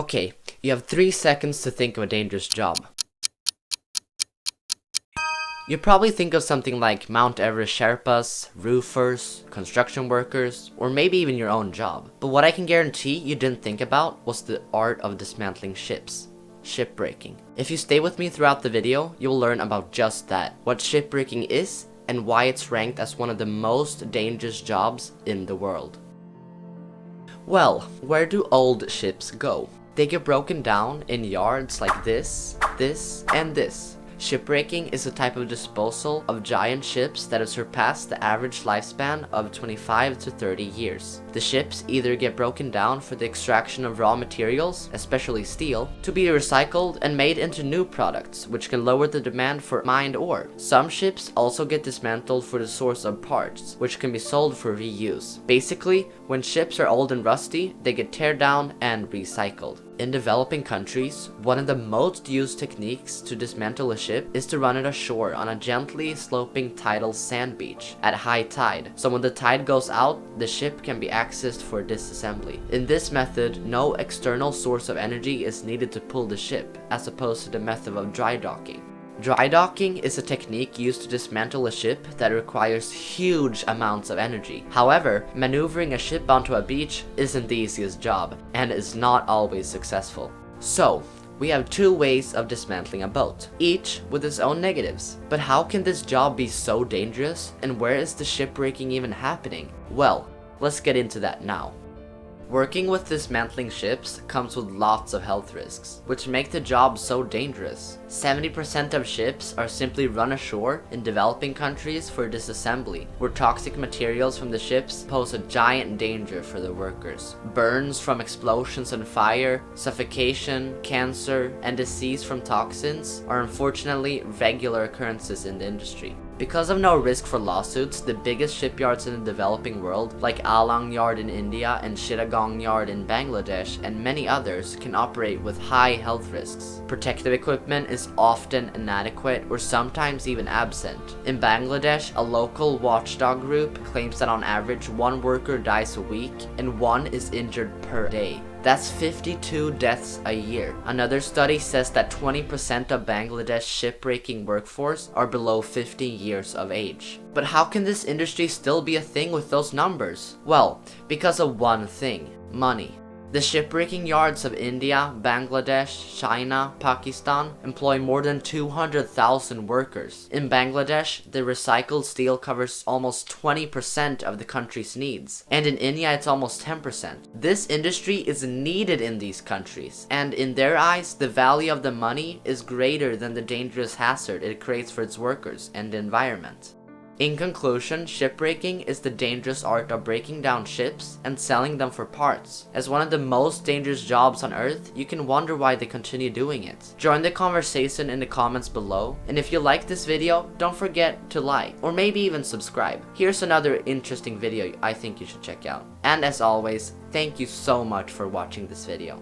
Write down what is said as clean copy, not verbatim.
Okay, you have 3 seconds to think of a dangerous job. You probably think of something like Mount Everest Sherpas, roofers, construction workers, or maybe even your own job. But what I can guarantee you didn't think about was the art of dismantling ships. Shipbreaking. If you stay with me throughout the video, you will learn about just that, what shipbreaking is, and why it's ranked as one of the most dangerous jobs in the world. Well, where do old ships go? They get broken down in yards like this, and this. Shipbreaking is a type of disposal of giant ships that have surpassed the average lifespan of 25 to 30 years. The ships either get broken down for the extraction of raw materials, especially steel, to be recycled and made into new products, which can lower the demand for mined ore. Some ships also get dismantled for the source of parts, which can be sold for reuse. Basically, when ships are old and rusty, they get teared down and recycled. In developing countries, one of the most used techniques to dismantle a ship is to run it ashore on a gently sloping tidal sand beach at high tide, so when the tide goes out, the ship can be accessed for disassembly. In this method, no external source of energy is needed to pull the ship, as opposed to the method of dry docking. Dry docking is a technique used to dismantle a ship that requires huge amounts of energy. However, maneuvering a ship onto a beach isn't the easiest job, and is not always successful. So, we have 2 ways of dismantling a boat, each with its own negatives. But how can this job be so dangerous, and where is the shipbreaking even happening? Well, let's get into that now. Working with dismantling ships comes with lots of health risks, which make the job so dangerous. 70% of ships are simply run ashore in developing countries for disassembly, where toxic materials from the ships pose a giant danger for the workers. Burns from explosions and fire, suffocation, cancer, and disease from toxins are unfortunately regular occurrences in the industry. Because of no risk for lawsuits, the biggest shipyards in the developing world, like Alang Yard in India and Chittagong Yard in Bangladesh and many others, can operate with high health risks. Protective equipment is often inadequate or sometimes even absent. In Bangladesh, a local watchdog group claims that on average 1 worker dies a week and 1 is injured per day. That's 52 deaths a year. Another study says that 20% of Bangladesh's shipbreaking workforce are below 50 years of age. But how can this industry still be a thing with those numbers? Well, because of one thing: money. The shipbreaking yards of India, Bangladesh, China, Pakistan employ more than 200,000 workers. In Bangladesh, the recycled steel covers almost 20% of the country's needs, and in India it's almost 10%. This industry is needed in these countries, and in their eyes, the value of the money is greater than the dangerous hazard it creates for its workers and the environment. In conclusion, shipbreaking is the dangerous art of breaking down ships and selling them for parts. As one of the most dangerous jobs on earth, you can wonder why they continue doing it. Join the conversation in the comments below, and if you like this video, don't forget to like, or maybe even subscribe. Here's another interesting video I think you should check out. And as always, thank you so much for watching this video.